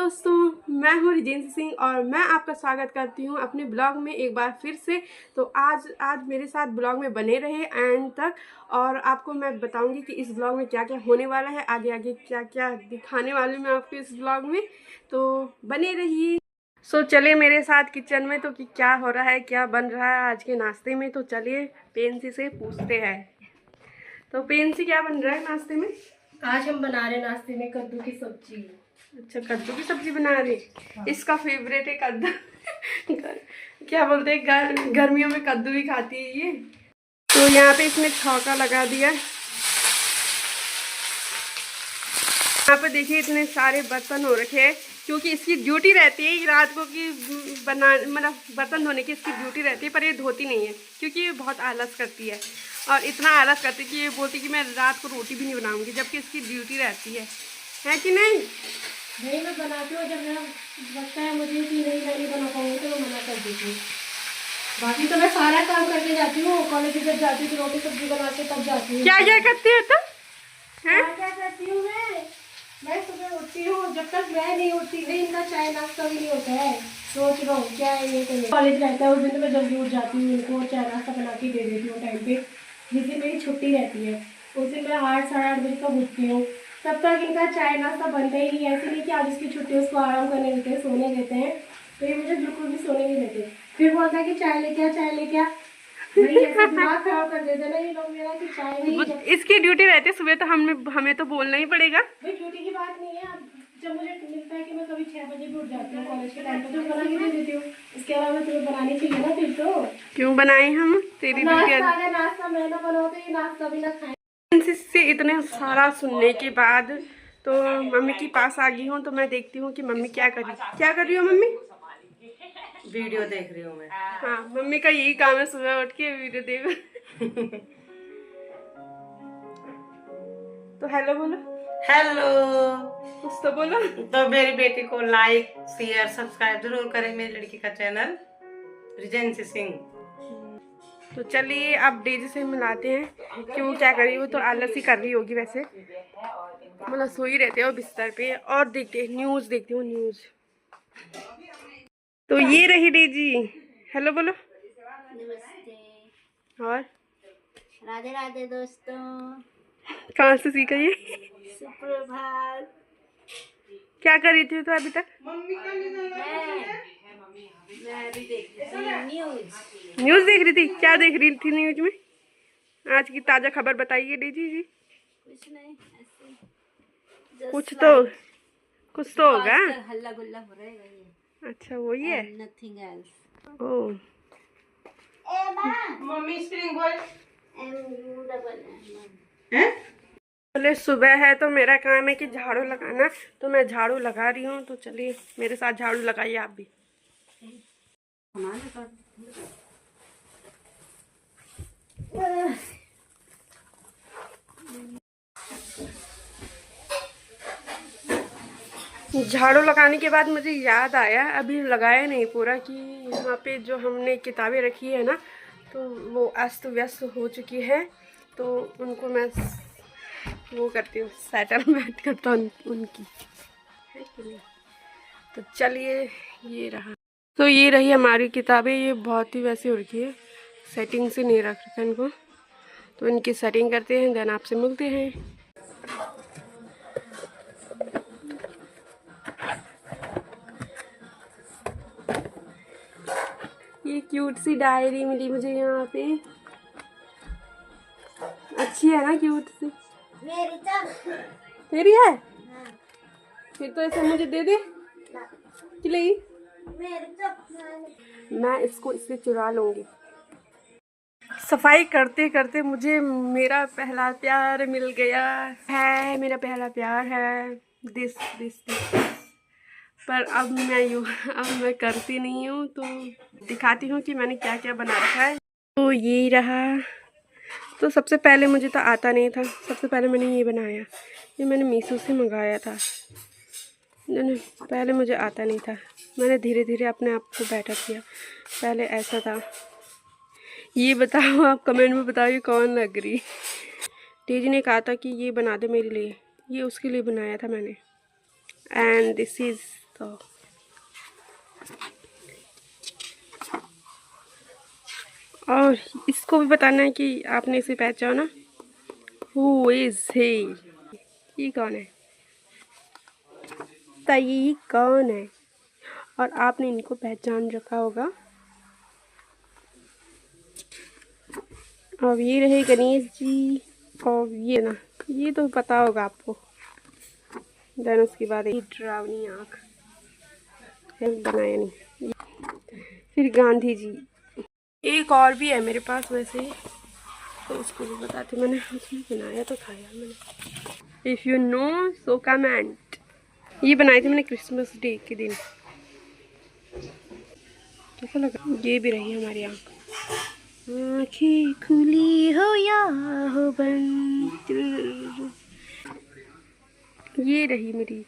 दोस्तों, मैं हूँ रिजेंसी सिंह और मैं आपका स्वागत करती हूँ अपने ब्लॉग में एक बार फिर से। तो आज मेरे साथ ब्लॉग में बने रहे एंड तक, और आपको मैं बताऊंगी कि इस ब्लॉग में क्या क्या होने वाला है, आगे आगे क्या क्या दिखाने वाली मैं आपको इस ब्लॉग में। तो बने रहिए। सो चलिए मेरे साथ किचन में, तो कि क्या हो रहा है, क्या बन रहा है आज के नाश्ते में। तो चलिए पेंसी से पूछते हैं। तो पेंसी, क्या बन रहा है नाश्ते में? आज हम बना रहे नाश्ते में कद्दू की सब्जी। अच्छा, कद्दू की सब्जी बना रही। हाँ। इसका फेवरेट है कद्दू। क्या बोलते हैं, गर्मियों में कद्दू भी खाती है ये। तो यहाँ पे इसने छौंका लगा दिया। यहाँ पे देखिए इतने सारे बर्तन हो रखे हैं, क्योंकि इसकी ड्यूटी रहती है रात को कि मतलब बर्तन धोने की इसकी ड्यूटी रहती है, पर ये धोती नहीं है क्योंकि ये बहुत आलस करती है। और इतना आलस करती है कि ये बोलती कि मैं रात को रोटी भी नहीं बनाऊंगी, जबकि इसकी ड्यूटी रहती है कि नहीं? नहीं, मैं बनाती हूँ। जब मेरा लगता है मुझे कि नहीं बना पाऊंगी तो मैं मना कर देती हूँ। बाकी तो मैं सारा काम करके जाती हूँ। कॉलेज जब जाती हूँ रोटी सब्जी बना के तब जाती हूँ। क्या क्या करती है तुम? क्या करती हूँ मैं सुबह उठती हूँ। जब तक मैं नहीं उठती नहीं, इनका चाय नाश्ता भी नहीं होता है। सोच रहा हूँ क्या है ये। कॉलेज रहता है उस दिन तो मैं जल्दी उठ जाती हूँ, इनको चाय नाश्ता बना के दे देती हूँ टाइम पे। जिस दिन मेरी छुट्टी रहती है उस दिन मैं 8 साढ़े 8 बजे तक उठती हूँ। तब तक इनका चाय नाश्ता बनता ही नहीं है। ऐसे नहीं कि आज इसकी छुट्टी उसको आराम करने देते हैं, सोने देते हैं, तो ये मुझे बिल्कुल भी सोने नहीं देते। फिर बोलता है कि चाय लेके आ। भाई ऐसे दिमाग खराब कर देते ना ये लोग मेरा कि चाय नहीं। इसकी ड्यूटी रहती है सुबह, तो हमें तो बोलना ही पड़ेगा। भाई ड्यूटी की बात नहीं है। जब मुझे मिलता है कि मैं कभी 6 बजे भी उठ जाती हूँ कॉलेज के टाइम पे, तो बना के दे देती हूँ। इसके अलावा तुम्हें बनानी चाहिए ना। फिर तो क्यों बनाए हम? तेरी नाश्ता मैं ना बनाओ तो ये नाश्ता भी ना खाए। से इतने सारा सुनने के बाद तो मम्मी के पास आ गई हूँ। तो मैं देखती हूँ कि मम्मी क्या कर रही हो। मम्मी वीडियो देख रही हूँ मैं। हाँ, मम्मी का यही काम है, सुबह उठ के वीडियो देख। तो हेलो बोलो। हेलो। कुछ तो बोलो। तो मेरी बेटी को लाइक शेयर सब्सक्राइब जरूर करें, मेरी लड़की का चैनल रिजेंसी सिंह। तो चलिए अब डेजी से मिलाते हैं कि वो क्या कर रही है। वो तो आलस ही कर रही होगी वैसे, मतलब सोई रहते हो बिस्तर पे। और देखते न्यूज़ देखती हूँ न्यूज़। तो ये रही डेजी। हेलो बोलो। नमस्ते और राधे राधे दोस्तों। कहाँ से सीखा ये? सुप्रभात। क्या कर रही थी तो अभी तक? मैं अभी देख रही थी न्यूज़ देख रही थी। क्या देख रही थी न्यूज़ में? आज की ताज़ा खबर बताइए डेजी जी। कुछ नहीं, ऐसे कुछ तो होगा। हल्ला गुल्ला हो रहेगा ये। अच्छा, वही है। Nothing else. Oh, mummy spring roll पहले सुबह है तो मेरा काम है कि झाड़ू लगाना, तो मैं झाड़ू लगा रही हूँ। तो चलिए मेरे साथ झाड़ू लगाइए आप भी। झाड़ू लगाने के बाद मुझे याद आया, अभी लगाया नहीं पूरा, कि यहाँ पे जो हमने किताबें रखी है ना, तो वो अस्त व्यस्त हो चुकी है। तो उनको मैं वो करती हूँ, सेटलमेंट करता हूँ उनकी, है कि नहीं। तो चलिए ये रहा। तो ये रही हमारी किताबें। ये बहुत ही वैसी हो रखी है, सेटिंग से नहीं रख रखा इनको। तो इनकी सेटिंग करते हैं, देन आपसे मिलते हैं। ये क्यूट सी डायरी मिली मुझे यहाँ पे। अच्छी है ना, क्यूट सी। मेरी तो तेरी है? फिर तो ऐसे मुझे दे दे कि नहीं। मेरी तो मैं इसको इससे चुरा लूंगी। सफाई करते करते मुझे मेरा पहला प्यार मिल गया है। मेरा पहला प्यार है दिस। पर अब मैं करती नहीं हूँ। तो दिखाती हूँ कि मैंने क्या क्या बना रखा है। तो ये रहा। तो सबसे पहले मुझे तो आता नहीं था। सबसे पहले मैंने ये बनाया, ये मैंने मीशो से मंगाया था। पहले मुझे आता नहीं था, मैंने धीरे धीरे अपने आप को बेटर किया। पहले ऐसा था। ये बताओ, आप कमेंट में बताओ ये कौन लग रही। तेजी ने कहा था कि ये बना दे मेरे लिए, ये उसके लिए बनाया था मैंने। एंड दिस इज़ So और इसको भी बताना है कि आपने इसे पहचाना। Who is he? ये कौन है? तो ये कौन है? और आपने इनको पहचान रखा होगा। अब ये रहे गणेश जी, और ये ना, ये तो पता होगा आपको। देन उसके बाद ये डरावनी आँख बनाया नहीं। फिर गांधी जी, एक और भी है मेरे पास वैसे, तो उसको भी बताती। मैंने उसमें बनाया तो था यार मैंने। If you know so comment. ये बनाई थी मैंने क्रिसमस डे के दिन। कैसा लगा? ये भी रही हमारी आँख। आँखें खुली हो या हो बंद, ये रही मेरी।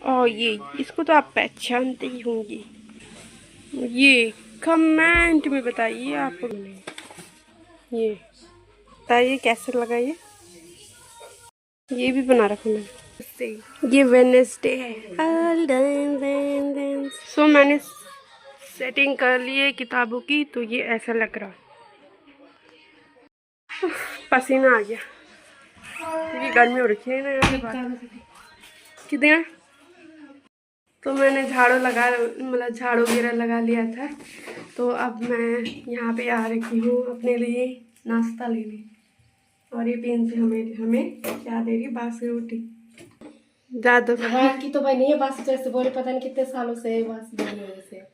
और ये, इसको तो आप पहचानते ही होंगे। ये कमेंट में बताइए आप। ये बताइए कैसे लगा ये भी बना रखा मैंने। ये वेडनेसडे है। सो मैंने सेटिंग कर ली है किताबों की, तो ये ऐसा लग रहा। पसीना आ गया क्योंकि गर्मी हो रखी है ना यहाँ पे। कितने तो मैंने झाड़ू मतलब झाड़ू वगैरह लगा लिया था। तो अब मैं यहाँ पे आ रखी हूँ अपने लिए नाश्ता लेने। और ये पेन से हमें क्या दे रही है? बासी रोटी। ज़्यादा रात की तो बनी है बासी, जैसे बोले पता नहीं कितने सालों से बासी बनी है वैसे।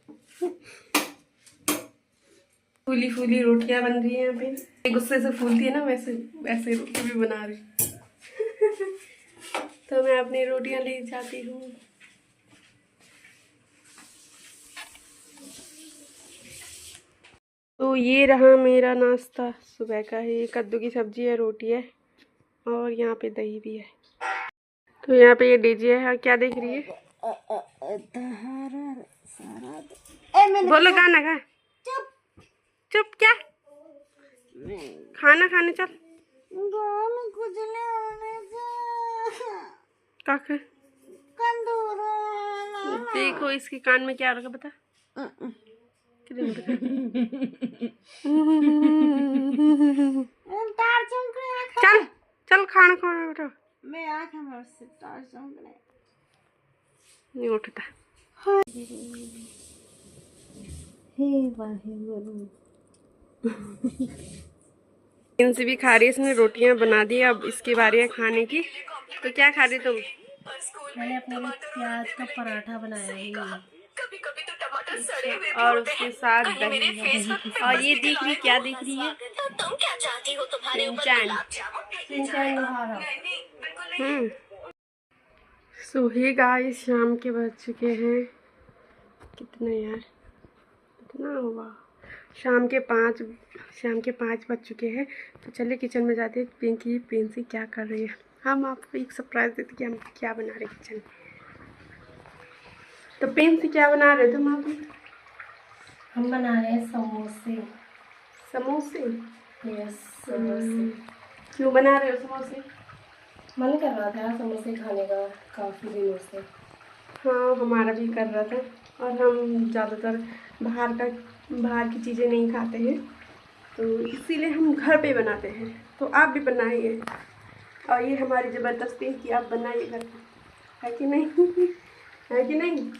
फूली फूली रोटियां बन रही है यहाँ पे। गुस्से से फूलती है ना, वैसे वैसे रोटी भी बना रही। तो मैं अपनी रोटियां ले जाती हूँ। तो ये रहा मेरा नाश्ता सुबह का है। ये कद्दू की सब्जी है, रोटी है, और यहाँ पे दही भी है। तो यहाँ पे ये डीजे है। क्या देख रही है? बोलो गाना गा। चुप क्या? खाना खाने चल। काका देखो इसके कान में क्या रखा बता। चल चल खाना खाना बेटा। नहीं उठता। इनसे भी खा रही है, इसने रोटियां बना दी। अब इसकी बारी है खाने की। तो क्या खा रही तुम? मैंने अपने लिए प्याज का पराठा बनाया है और उसके साथ दही। और ये देख रही, क्या देख रही है? सो हे गाइस, शाम के बज चुके हैं कितने यार, कितना हुआ? शाम के 5 बज चुके हैं। तो चलिए किचन में जाते हैं। पिंकी क्या कर रही है। हम आपको एक सरप्राइज देते कि हम क्या बना रहे हैं किचन में। तो पिंकी क्या बना रहे थे आप? हम बना रहे हैं समोसे। समोसे? यस, समोसे। क्यों बना रहे हो समोसे? मन कर रहा था समोसे खाने का काफ़ी दिनों से। हाँ, हमारा भी कर रहा था। और हम ज़्यादातर बाहर की चीज़ें नहीं खाते हैं, तो इसीलिए हम घर पे बनाते हैं। तो आप भी बनाइए। और ये हमारी ज़बरदस्ती है कि आप बनाइए घर पे, है कि नहीं? है कि नहीं?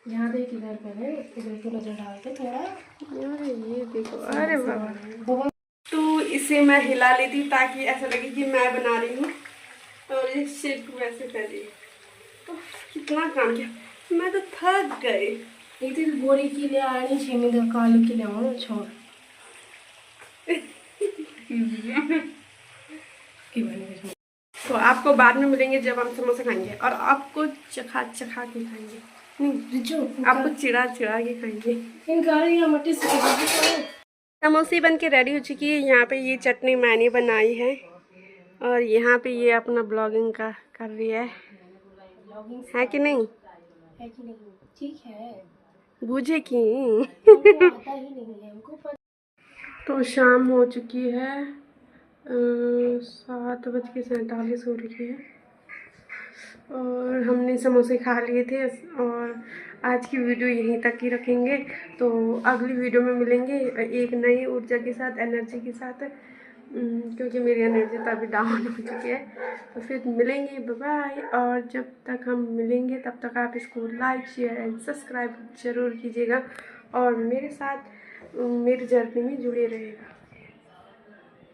यहाँ देख, इधर पहले इधर को नजर डालते थोड़ा। अरे ये देखो, अरे बाबा। तो इसे मैं हिला लेती हूँ ताकि ऐसा लगे कि मैं बना रही हूँ। और ये शेप वैसे कर रही है। तो कितना काम किया, मैं तो थक गई। एक दिन बोरी के लिए आनी छेमी का कालू के लिए आओ छोड़ तो आपको बाद में मिलेंगे जब हम समोसे खाएंगे, और आपको चखा चखा के खाएंगे। नहीं, आपको चिड़ा चिड़ा के खाएंगे। इन गाड़ियाँ मट्टी से समोसे बन के रेडी हो चुकी है। यहाँ पे ये चटनी मैंने बनाई है, और यहाँ पे ये अपना ब्लॉगिंग का कर रही है कि नहीं? है कि नहीं? ठीक है। बूझे की आता ही नहीं है हमको। तो शाम हो चुकी है, 7:47 हो रही है। और और हमने समोसे खा लिए थे। और आज की वीडियो यहीं तक ही रखेंगे। तो अगली वीडियो में मिलेंगे एक नई ऊर्जा के साथ, एनर्जी के साथ, क्योंकि मेरी एनर्जी तो अभी डाउन हो चुकी है। तो फिर मिलेंगे, बाय बाय। और जब तक हम मिलेंगे तब तक आप इसको लाइक, शेयर एंड सब्सक्राइब ज़रूर कीजिएगा और मेरे साथ मेरी जर्नी में जुड़े रहिएगा।